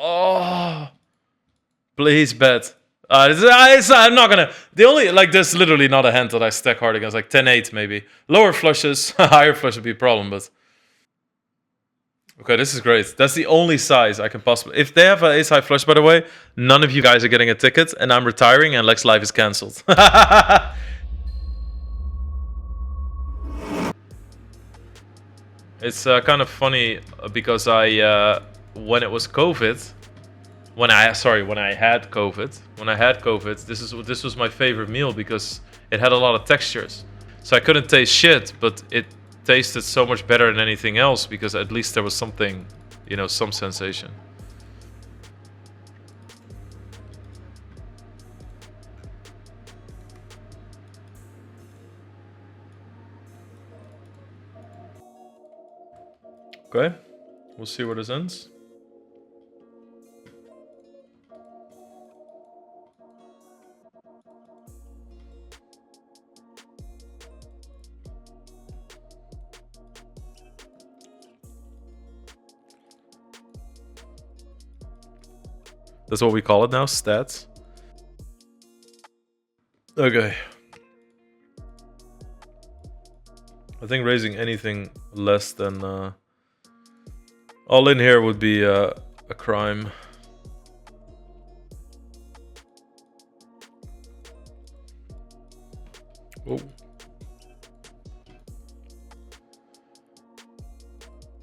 Oh, please bet. I'm not gonna. The only like there's literally not a hand that I stack hard against. Like 10-8 maybe. Lower flushes, higher flush would be a problem. But okay, this is great. That's the only size I can possibly. If they have an ace high flush, by the way, none of you guys are getting a ticket, and I'm retiring, and Lex live is cancelled. It's kind of funny because when it was COVID. When I had COVID, this was my favorite meal because it had a lot of textures. So I couldn't taste shit, but it tasted so much better than anything else because at least there was something, you know, some sensation. Okay, we'll see where this ends. That's what we call it now, stats. Okay. I think raising anything less than all in here would be a crime. Oh.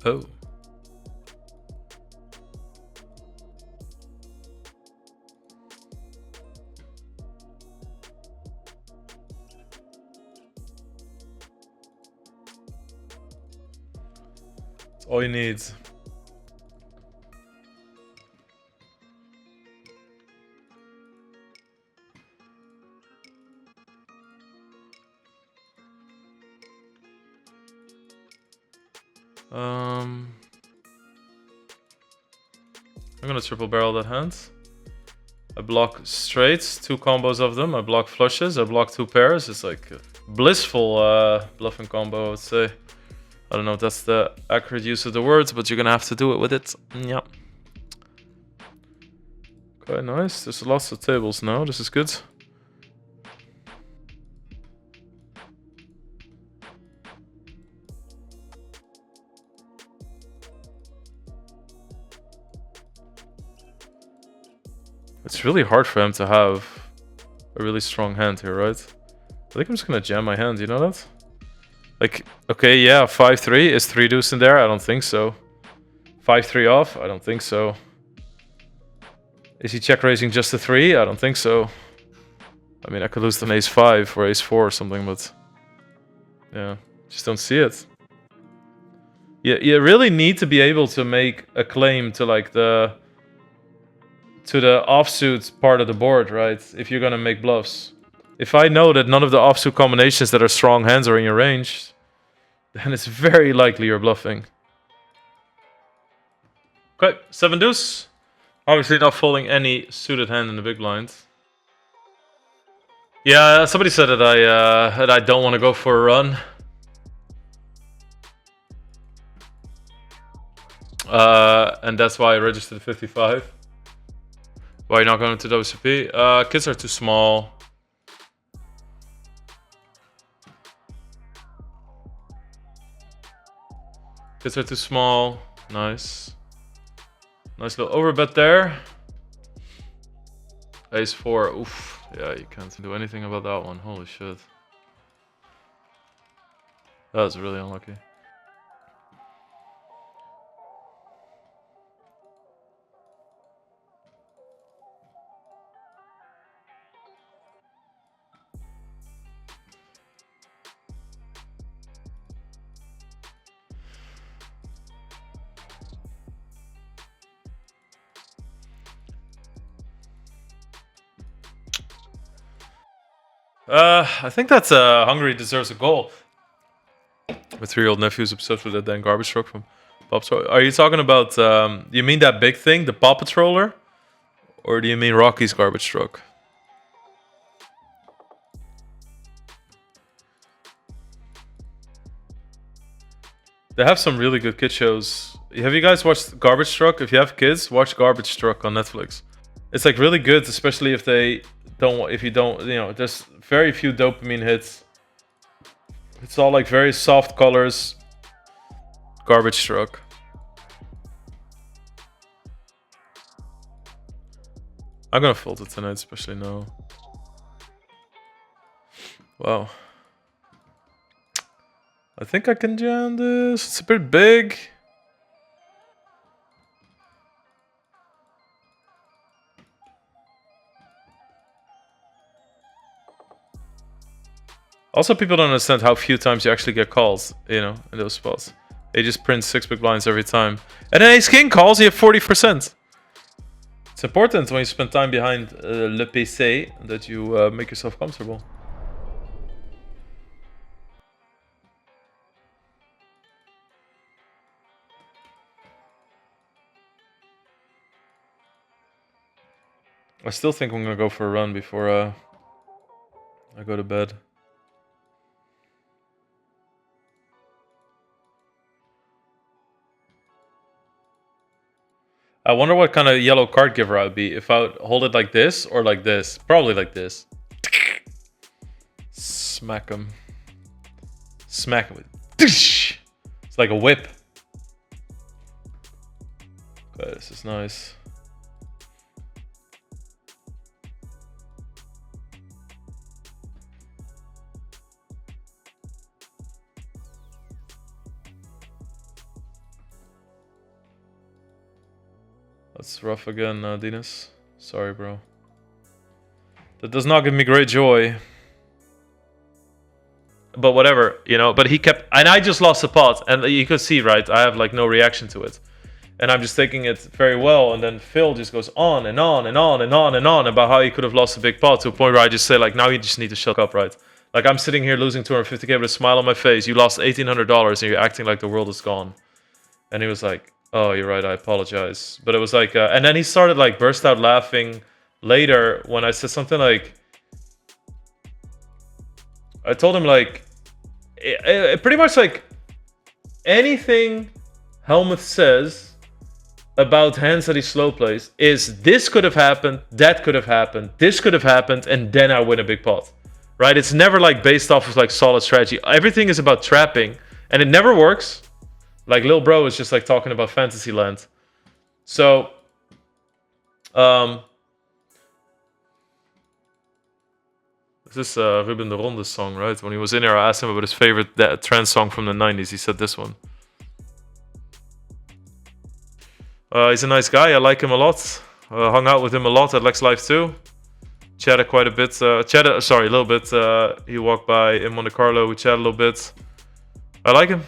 Oh. That's all you need. I'm gonna triple barrel that hand. I block straights, 2 combos of them. I block flushes, I block 2 pairs. It's like a blissful bluffing combo, I would say. I don't know if that's the accurate use of the words, but you're gonna have to do it with it. Yeah. Okay, nice. There's lots of tables now. This is good. It's really hard for him to have a really strong hand here, right? I think I'm just gonna jam my hand, you know that? Like, okay, yeah, 5-3. Is 3 deuce in there? I don't think so. 5-3 off? I don't think so. Is he check raising just a 3? I don't think so. I mean, I could lose to an ace-5 or ace-4 or something, but yeah, just don't see it. You really need to be able to make a claim to like the offsuit part of the board, right? If you're gonna make bluffs. If I know that none of the offsuit combinations that are strong hands are in your range, then it's very likely you're bluffing. Okay, 7 deuce. Obviously not folding any suited hand in the big blind. Yeah, somebody said that I don't want to go for a run. And that's why I registered 55. Why are you not going to WCP? Kids are too small. Kids are too small. Nice. Nice little overbet there. Ace-4. Oof. Yeah, you can't do anything about that one. Holy shit. That was really unlucky. I think that's Hungary deserves a goal. My 3-year-old nephew's obsessed with that damn garbage truck from Paw Patrol. Are you talking about, you mean that big thing, the Paw Patroller? Or do you mean Rocky's garbage truck? They have some really good kid shows. Have you guys watched Garbage Truck? If you have kids, watch Garbage Truck on Netflix. It's like really good, especially if they don't, if you don't, you know, there's very few dopamine hits. It's all like very soft colors. Garbage Truck. I'm gonna fold it tonight, especially now. Wow. I think I can jam this. It's a bit big. Also, people don't understand how few times you actually get calls, you know, in those spots. They just print 6 big blinds every time. And then ace king calls, you have 40%. It's important when you spend time behind le PC that you make yourself comfortable. I still think I'm gonna go for a run before I go to bed. I wonder what kind of yellow card giver I'd be if I would hold it like this or like this. Probably like this. Smack him. Smack him with. It's like a whip. Okay, this is nice. That's rough again, Dinas. Sorry, bro. That does not give me great joy. But whatever, you know. But he kept... And I just lost the pot. And you could see, right? I have, like, no reaction to it. And I'm just taking it very well. And then Phil just goes on and on and on and on and on about how he could have lost a big pot to a point where I just say, like, now you just need to shut up, right? Like, I'm sitting here losing 250k with a smile on my face. You lost $1,800 and you're acting like the world is gone. And he was like... Oh, you're right, I apologize. But it was like... and then he started like burst out laughing later when I said something like... I told him like... pretty much like... Anything Helmuth says about hands that he slow plays is this could have happened, that could have happened, this could have happened, and then I win a big pot. Right? It's never like based off of like solid strategy. Everything is about trapping. And it never works. Like, Lil Bro is just, like, talking about Fantasyland. So, this is Ruben de Ronde's song, right? When he was in here, I asked him about his favorite trance song from the 90s. He said this one. He's a nice guy. I like him a lot. Hung out with him a lot at Lex Live too. Chatted quite a bit. Sorry, a little bit. He walked by in Monte Carlo. We chatted a little bit. I like him.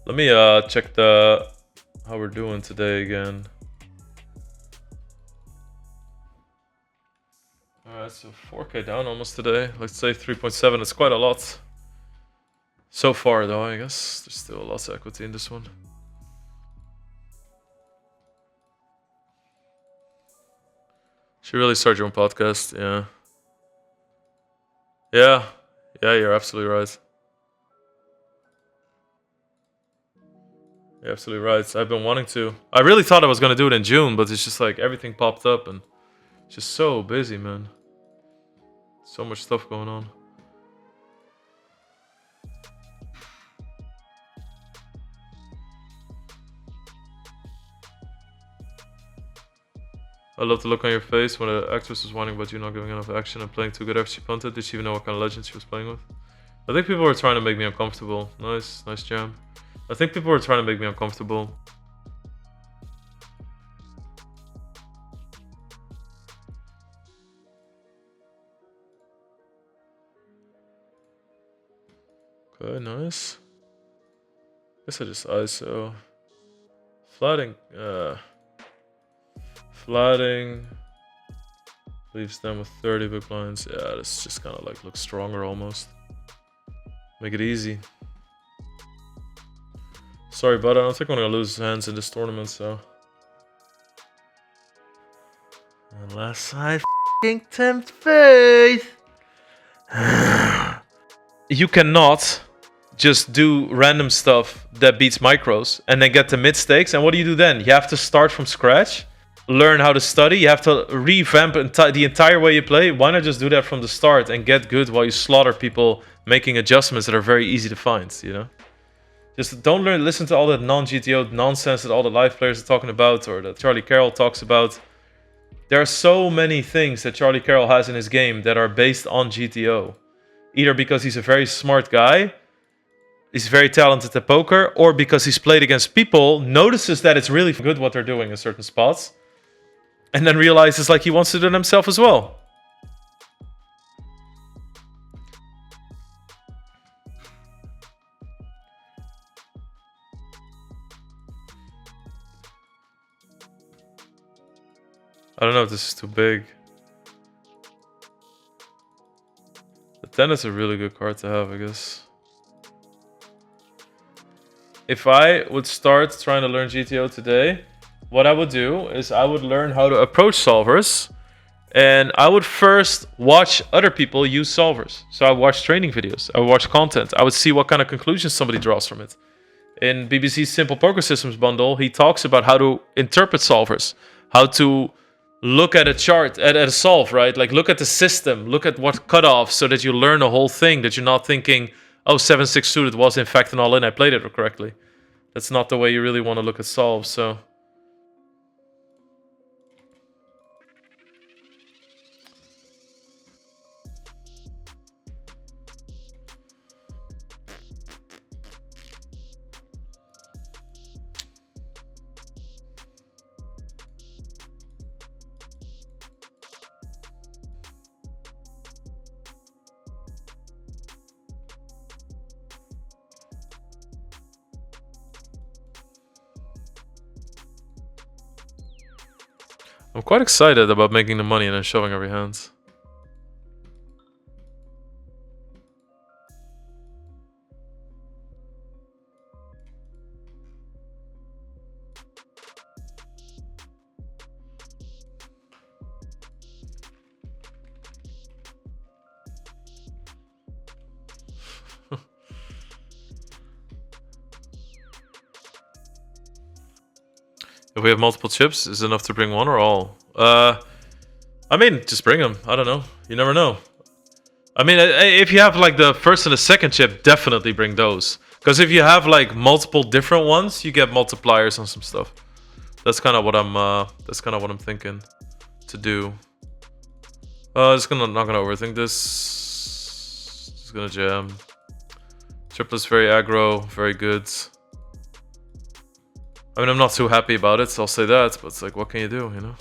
Let me check how we're doing today again. Alright, so 4k down almost today. Let's say 3.7. It's quite a lot. So far though, I guess. There's still lots of equity in this one. Should really start your own podcast, yeah. Yeah, you're absolutely right. You're absolutely right. I've been wanting to. I really thought I was going to do it in June, but it's just like everything popped up and it's just so busy, man. So much stuff going on. I love the look on your face when the actress was whining about you not giving enough action and playing too good after she punted. Did she even know what kind of legend she was playing with? I think people were trying to make me uncomfortable. Nice jam. I think people were trying to make me uncomfortable. Okay, nice. Guess I just ISO. Flatting. Flatting. Leaves them with 30 big blinds. Yeah, this just kind of like looks stronger almost. Make it easy. Sorry, but I don't think I'm gonna lose hands in this tournament, so. Unless I f***ing tempt fate. You cannot just do random stuff that beats micros and then get to mid stakes. And what do you do then? You have to start from scratch, learn how to study. You have to revamp the entire way you play. Why not just do that from the start and get good while you slaughter people making adjustments that are very easy to find, you know? Just don't listen to all that non-GTO nonsense that all the live players are talking about or that Charlie Carroll talks about. There are so many things that Charlie Carroll has in his game that are based on GTO. Either because he's a very smart guy, he's very talented at poker, or because he's played against people, notices that it's really good what they're doing in certain spots, and then realizes like he wants to do it himself as well. I don't know if this is too big. The 10 is a really good card to have, I guess. If I would start trying to learn GTO today, what I would do is I would learn how to approach solvers, and I would first watch other people use solvers. So I would watch training videos, I would watch content, I would see what kind of conclusions somebody draws from it. In BBC's Simple Poker Systems bundle, he talks about how to interpret solvers, how to look at a chart, at a solve, right? Like look at the system, look at what cutoffs so that you learn the whole thing, that you're not thinking, oh, 7-6 suited was in fact an all-in, I played it correctly. That's not the way you really want to look at solves, so... I'm quite excited about making the money and then showing every hand. If we have multiple chips, is it enough to bring one or all? I mean, just bring them. I don't know. You never know. I mean, if you have like the first and the second chip, definitely bring those. Because if you have like multiple different ones, you get multipliers on some stuff. That's kind of what I'm thinking to do. Not gonna overthink this. Just gonna jam. Triplet's very aggro, very good. I mean, I'm not too happy about it, so I'll say that, but it's like, what can you do, you know?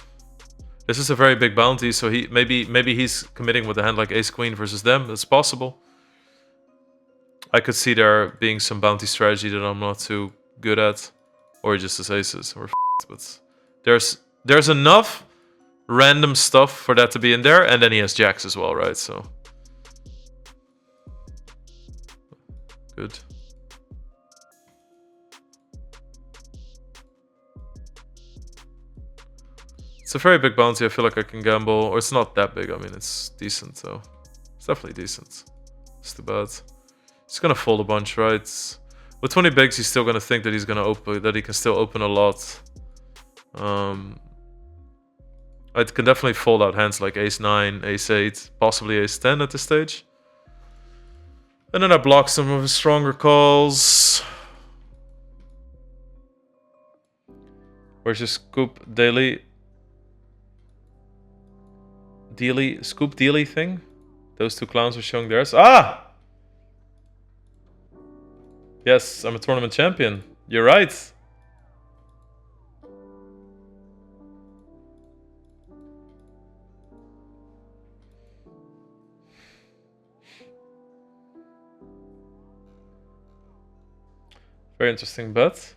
This is a very big bounty, so maybe he's committing with a hand like ace-queen versus them. It's possible. I could see there being some bounty strategy that I'm not too good at. Or just his aces. We're f***ed, but there's enough random stuff for that to be in there, and then he has jacks as well, right? So... good. It's a very big bounty. I feel like I can gamble. Or it's not that big. I mean, it's decent, though. It's definitely decent. It's too bad. He's gonna fold a bunch, right? With 20 bigs, he's still gonna think that he's gonna open, that he can still open a lot. I can definitely fold out hands like ace-9, ace-8, possibly ace-10 at this stage. And then I block some of his stronger calls. Where's your scoop daily? Scoop dealy thing? Those two clowns are showing theirs. Ah! Yes, I'm a tournament champion. You're right. Very interesting bet.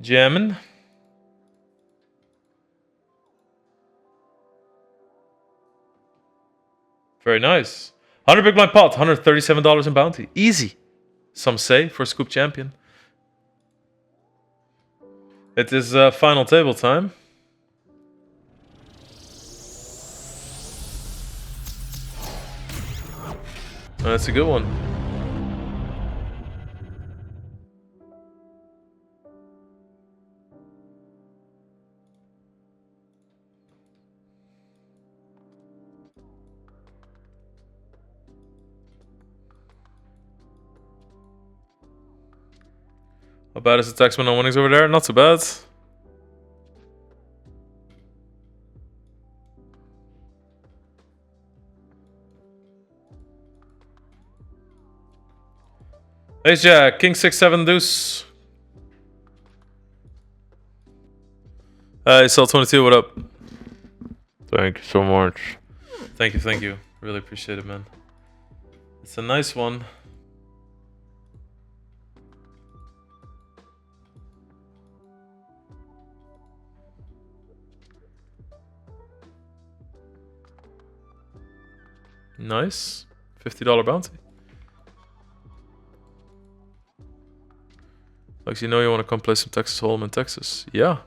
Jamming. Very nice. 100 big blind pot, $137 in bounty. Easy, some say, for a scoop champion. It is final table time. That's a good one. How bad is the taxman on winnings over there? Not too bad. Ace Jack, King 6 7 deuce. Cell 22, what up? Thank you so much. Thank you. Really appreciate it, man. It's a nice one. Nice. $50 bounty. Like, you know you want to come play some Texas Hold'em in Texas. Yeah.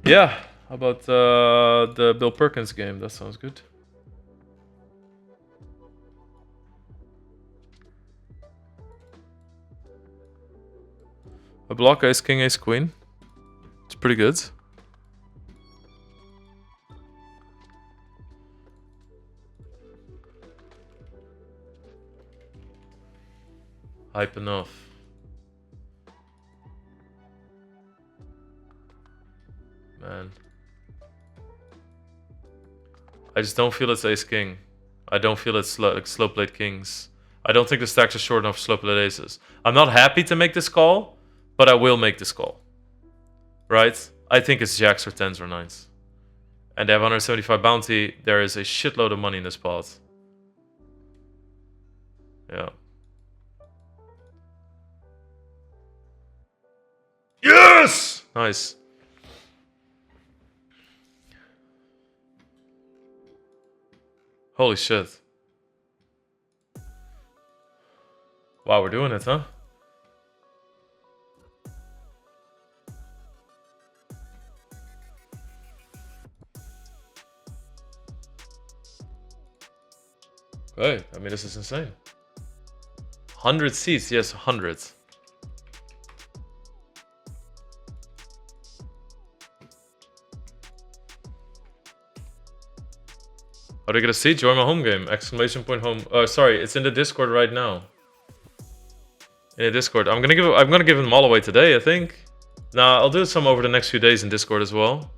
Yeah. How about the Bill Perkins game? That sounds good. A block ace, king, ace, queen. It's pretty good. Hype enough. Man. I just don't feel it's ace-king. I don't feel it's slow played kings. I don't think the stacks are short enough for slow played aces. I'm not happy to make this call, but I will make this call. Right? I think it's jacks or tens or nines. And they have 175 bounty. There is a shitload of money in this pot. Yeah. Yes! Nice. Holy shit. Wow, we're doing it, huh? Okay, I mean, this is insane. 100 seats, yes, 100. How do I get a seat? Join my home game! Exclamation point home. Sorry, it's in the Discord right now. In the Discord, I'm gonna give them all away today, I think. Nah, I'll do some over the next few days in Discord as well.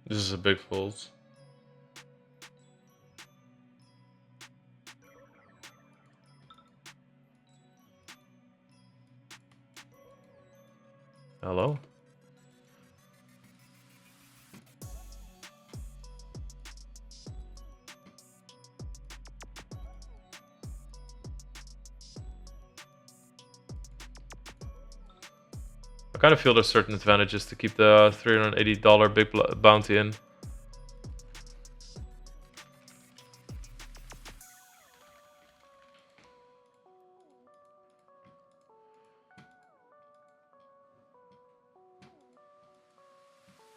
This is a big fold. Hello? I kind of feel there's certain advantages to keep the $380 big bounty in.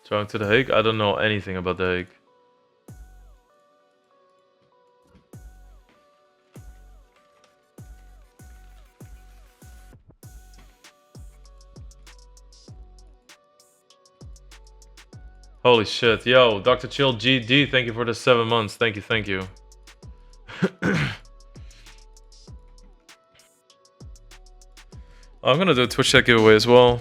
Going to The Hague? I don't know anything about The Hague. Holy shit. Yo, Dr. Chill GD, thank you for the 7 months. Thank you. I'm gonna do a Twitch chat giveaway as well.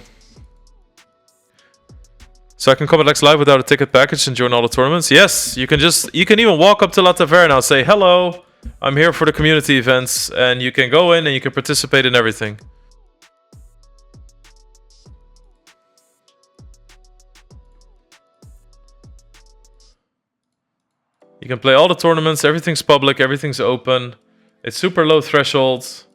So I can come at Lex Live without a ticket package and join all the tournaments? Yes, you can even walk up to La Taverna, say, hello, I'm here for the community events, and you can go in and you can participate in everything. You can play all the tournaments, everything's public, everything's open. It's super low thresholds.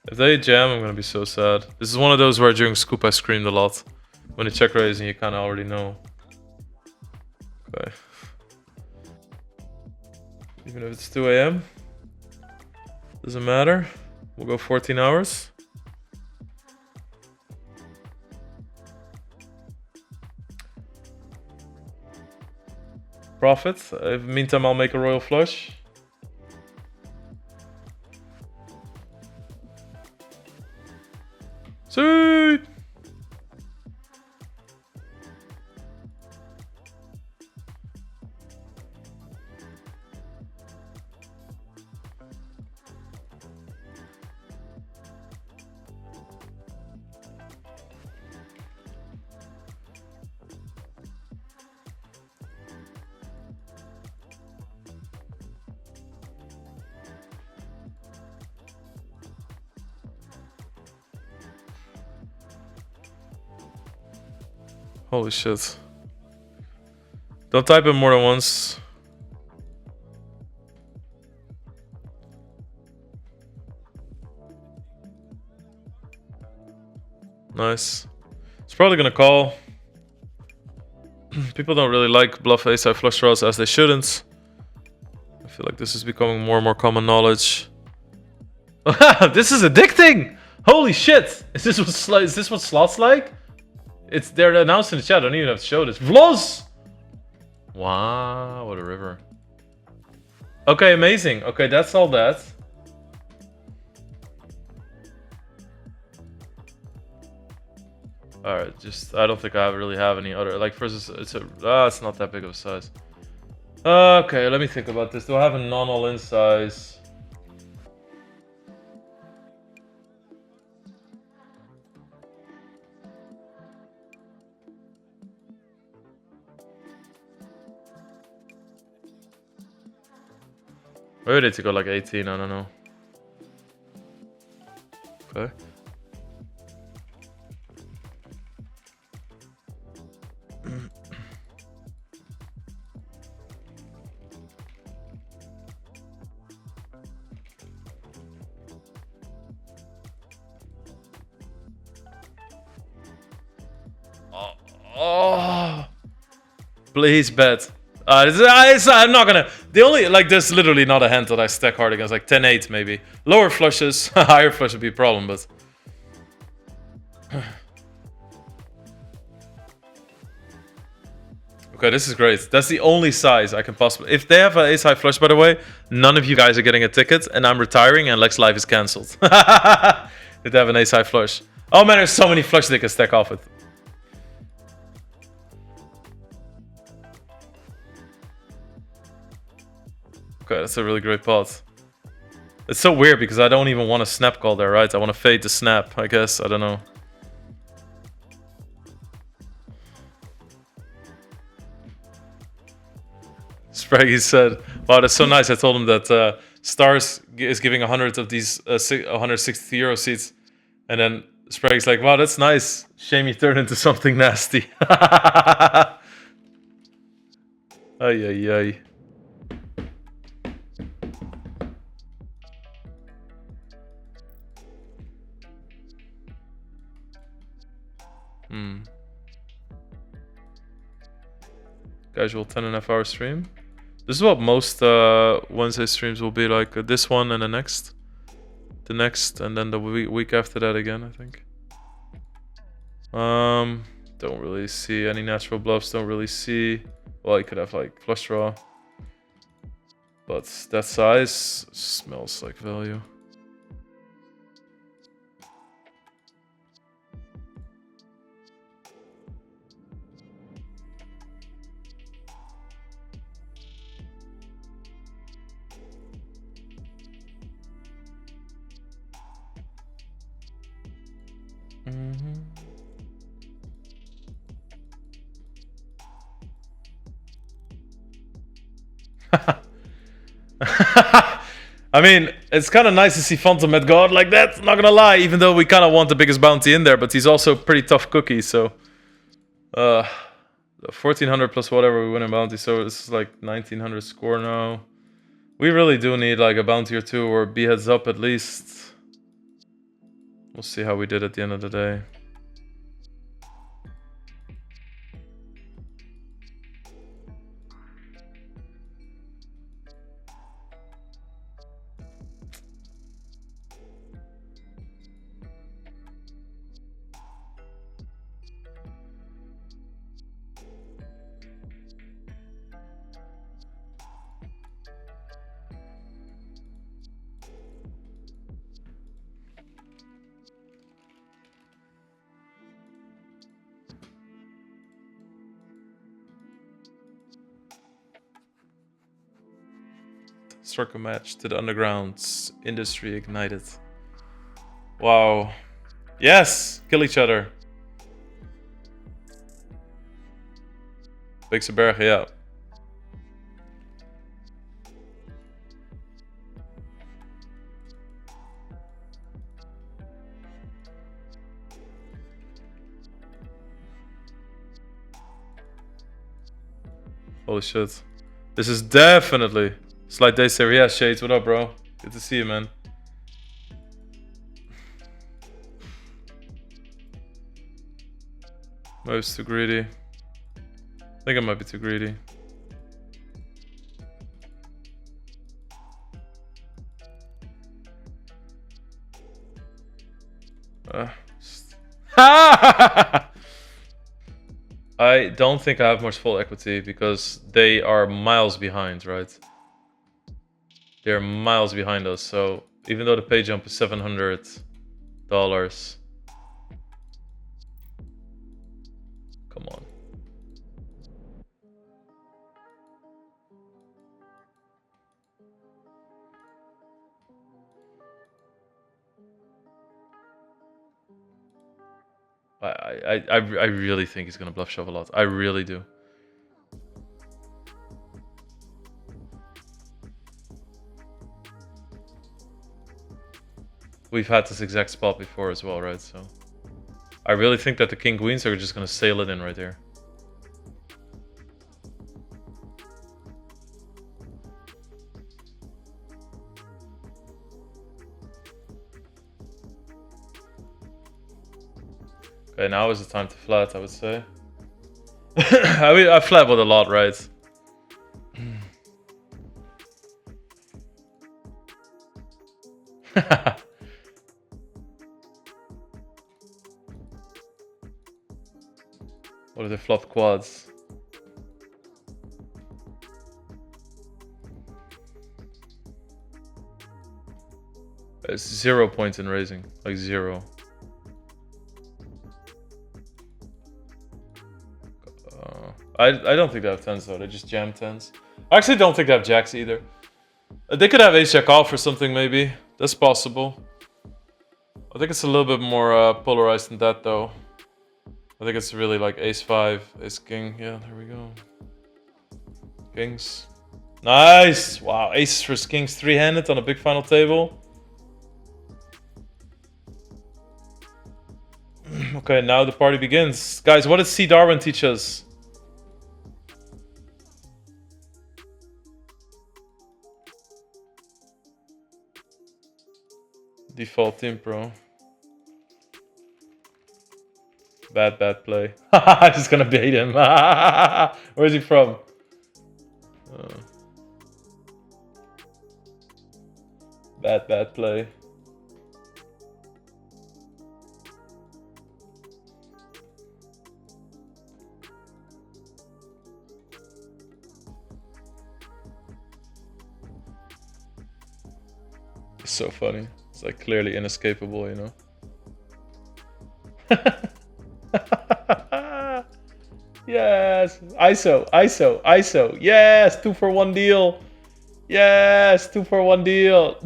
If they jam, I'm gonna be so sad. This is one of those where during scoop I screamed a lot. When you check raising, you kind of already know. Okay. Even if it's 2 AM, doesn't matter. We'll go 14 hours. Profit. In the meantime, I'll make a royal flush. Sweet. Holy shit. Don't type it more than once. Nice. It's probably gonna call. People don't really like bluff ace-high flush draws as they shouldn't. I feel like this is becoming more and more common knowledge. This is addicting! Holy shit! Is this what slots like? They're announced in the chat. I don't even have to show this. Vlos! Wow, what a river. Okay, amazing. Okay, that's all that. Alright, I don't think I really have any other. Like, first, it's not that big of a size. Okay, let me think about this. Do I have a non-all-in size? Maybe I need to go like 18, I don't know. Okay. Oh, please bet. I'm not gonna. The only there's literally not a hand that I stack hard against. Like 10-8 maybe. Lower flushes, higher flush would be a problem, but. Okay, this is great. That's the only size I can possibly. If they have an ace-high flush, by the way, none of you guys are getting a ticket, and I'm retiring, and Lex Live is cancelled. If they have an ace-high flush. Oh man, there's so many flushes they can stack off with. Okay, that's a really great pot. It's so weird because I don't even want to snap call there, right? I want to fade the snap, I guess. I don't know. Spraggy said, wow, that's so nice. I told him that Stars is giving 100 of these 160 euro seats. And then Spraggy's like, wow, that's nice. Shame you turned into something nasty. Ay, ay, ay. Casual 10.5 hour stream. This is what most Wednesday streams will be like. This one and the next, and then the week after that again, I think. Don't really see any natural bluffs. Don't really see. Well, you could have like flush draw, but that size smells like value. I mean, it's kind of nice to see Phantom at God like that, not gonna lie, even though we kind of want the biggest bounty in there, but he's also a pretty tough cookie, so 1400 plus whatever we win in bounty, so this is like 1900 score now. We really do need like a bounty or two, or be heads up at least. We'll see how we did at the end of the day. Struck a match to the underground's industry ignited. Wow. Yes! Kill each other. Bixenberg, yeah. Holy shit. This is definitely Slight Day Saver. Yeah, Shades, what up, bro? Good to see you, man. I was too greedy. I think I might be too greedy. I don't think I have much full equity because they are miles behind, right? They're miles behind us, so even though the pay jump is $700, come on. I really think he's gonna bluff shove a lot. I really do. We've had this exact spot before as well, right? So I really think that the king queens are just gonna sail it in right there. Okay, now is the time to flat, I would say. I mean, I flat with a lot, right? What if they flop quads? It's 0 points in raising, like 0. I don't think they have 10s though, they just jam 10s. I actually don't think they have jacks either. They could have ace jack off or something maybe. That's possible. I think it's a little bit more polarized than that though. I think it's really like ace 5, ace king. Yeah, there we go. Kings. Nice! Wow, aces versus kings, 3-handed on a big final table. Okay, now the party begins. Guys, what did C. Darwin teach us? Default team pro. Bad play. I'm just gonna bait him. Where's he from? Bad play. It's so funny. It's like clearly inescapable, you know? Yes! ISO! Yes! 2 for 1 deal! Yes! 2 for 1 deal!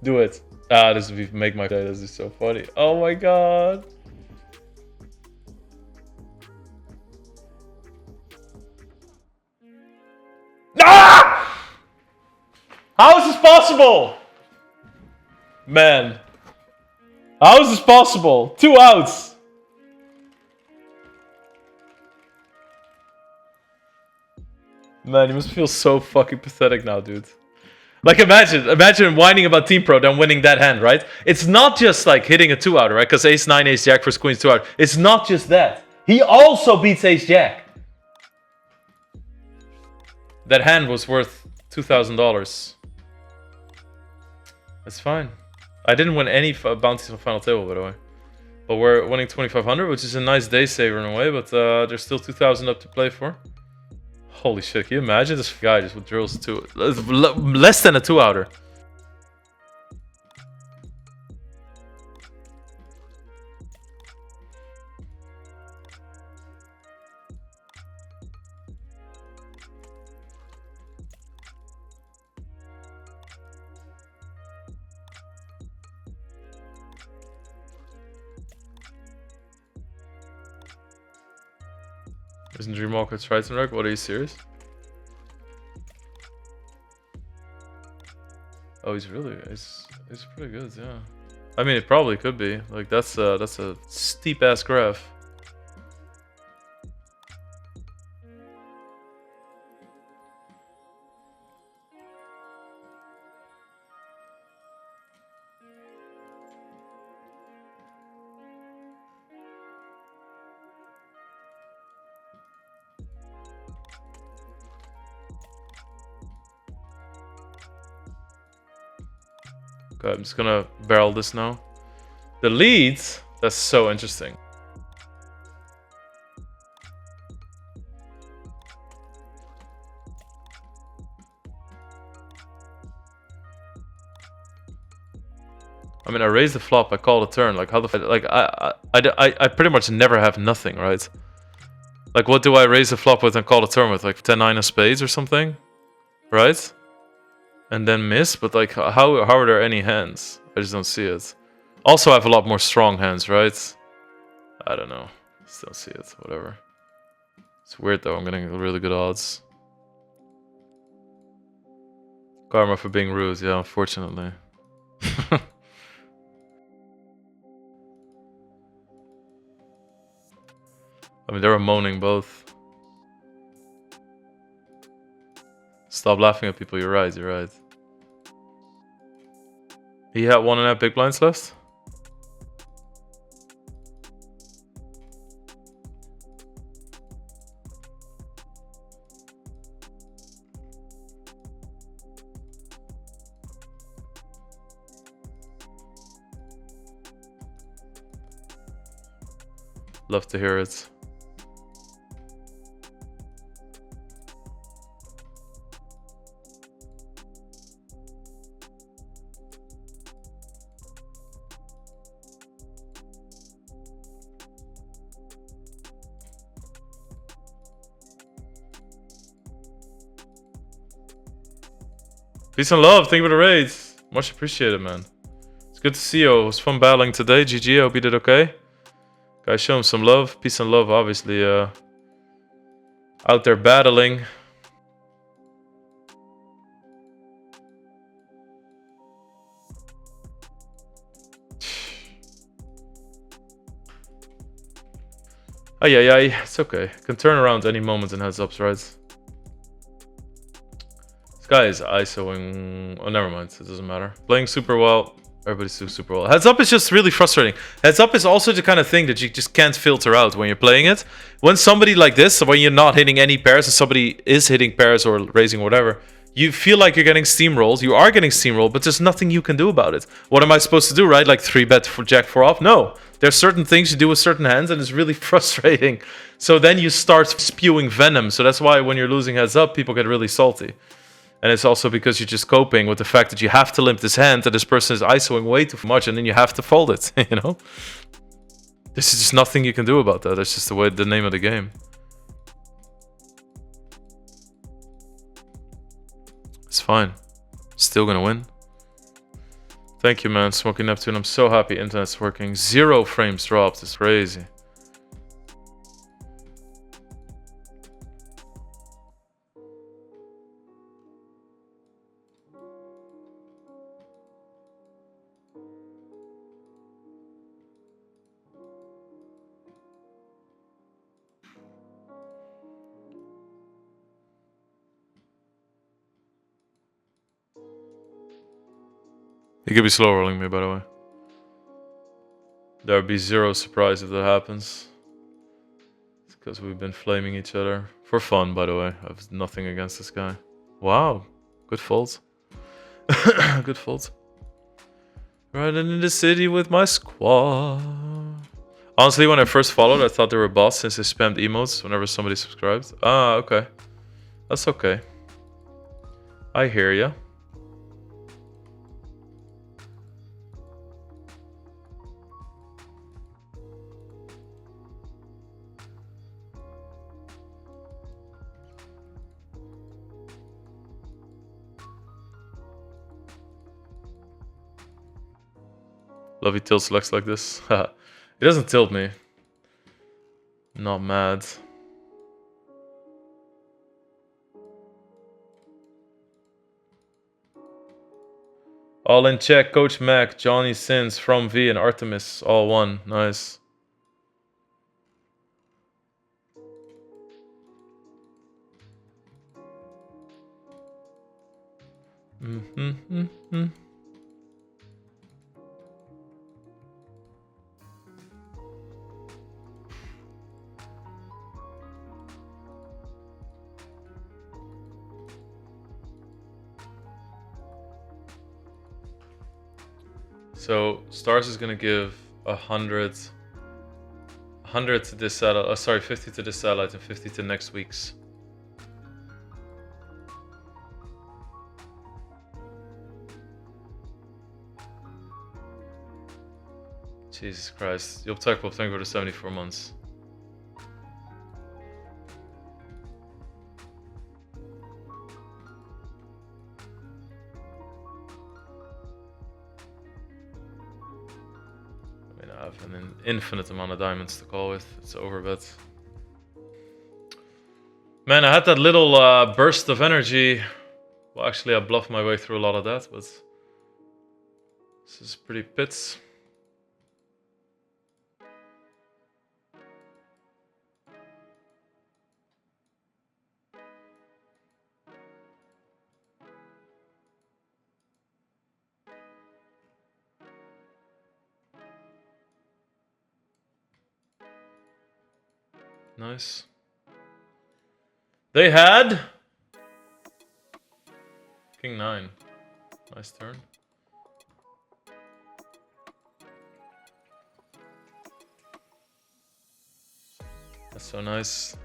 Do it. Ah, this will make my day. This is so funny. Oh my god! Ah! How is this possible? Man. How is this possible? 2 outs. Man, you must feel so fucking pathetic now, dude. Like imagine whining about Team Pro, then winning that hand, right? It's not just like hitting a 2-outer, right? Because Ace 9, Ace Jack versus Queen's 2-outer. It's not just that. He also beats Ace Jack. That hand was worth $2,000. That's fine. I didn't win any bounties on final table, by the way. But we're winning 2,500, which is a nice day saver in a way. But there's still 2,000 up to play for. Holy shit! Can you imagine this guy just with drills less than a 2-outer? Isn't Dreamwalker Tritonrek? What, are you serious? Oh, he's pretty good, yeah. I mean, it probably could be. Like that's a steep ass graph. Okay, I'm just gonna barrel this now. The leads, that's so interesting. I mean, I raise the flop, I call the turn. Like how the like I pretty much never have nothing, right? Like what do I raise the flop with and call the turn with? Like 10-9 of spades or something, right? And then miss, but like how are there any hands? I just don't see it. Also, I have a lot more strong hands, right? I don't know. Still see it. Whatever. It's weird though. I'm getting really good odds. Karma for being rude. Yeah, unfortunately. I mean, they were moaning both. Stop laughing at people. You're right. You're right. He had 1.5 big blinds left. Love to hear it. Peace and love. Thank you for the raids. Much appreciated, man. It's good to see you. It was fun battling today. GG. I hope you did okay. Guys, show him some love. Peace and love, obviously. Out there battling. Ay. It's okay. Can turn around any moment in heads ups, right? This guy is ISOing. Oh, never mind. It doesn't matter. Playing super well. Everybody's doing super well. Heads up is just really frustrating. Heads up is also the kind of thing that you just can't filter out when you're playing it. When somebody like this, when you're not hitting any pairs and somebody is hitting pairs or raising whatever, you feel like you're getting steamrolled. You are getting steamrolled, but there's nothing you can do about it. What am I supposed to do, right? Like 3-bet for Jack 4 off? No. There's certain things you do with certain hands and it's really frustrating. So then you start spewing venom. So that's why when you're losing heads up, people get really salty. And it's also because you're just coping with the fact that you have to limp this hand, that this person is ISOing way too much, and then you have to fold it, you know? There's just nothing you can do about that. That's just the name of the game. It's fine. Still gonna win. Thank you, man. Smoky Neptune. I'm so happy internet's working. 0 frames dropped. It's crazy. He could be slow rolling me, by the way. There would be zero surprise if that happens. It's because we've been flaming each other. For fun, by the way. I have nothing against this guy. Wow. Good fault. Good fault. Riding in the city with my squad. Honestly, when I first followed, I thought they were bots since they spammed emotes whenever somebody subscribed. Ah, okay. That's okay. I hear ya. Love he tilts Lex like this. He doesn't tilt me. Not mad. All in check. Coach Mac, Johnny Sins, From V, and Artemis. All one. Nice. So Stars is gonna give 100 to this satellite. Sorry, 50 to this satellite and 50 to next week's. Jesus Christ. You'll talk about thing for the 74 months. I have an infinite amount of diamonds to call with. It's overbet. Man, I had that little burst of energy. Well, actually, I bluffed my way through a lot of that, but this is pretty pits. Nice. They had King 9. Nice turn. That's so nice.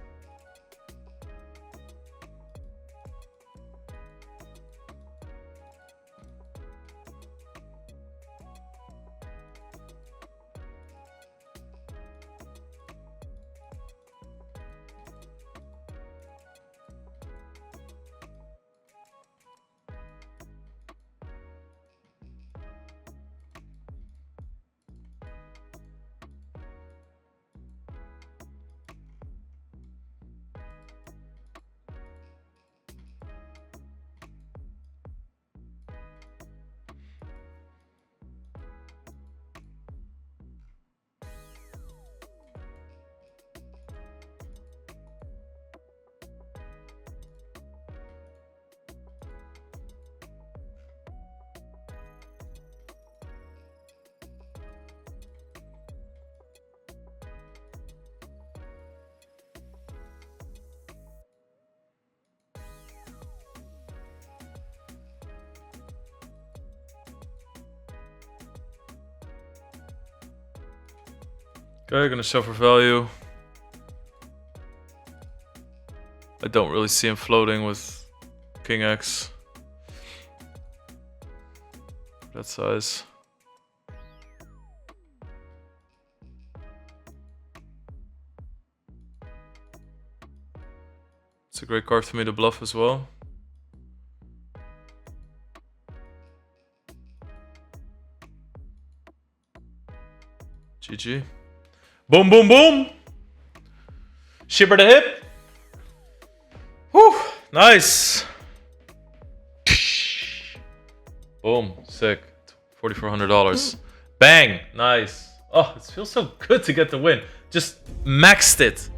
Okay, gonna show for value. I don't really see him floating with King X. That size. It's a great card for me to bluff as well. GG. Boom, boom, boom! Shipper the hip. Whew, nice. Boom, sick. $4,400. Bang, nice. Oh, it feels so good to get the win. Just maxed it.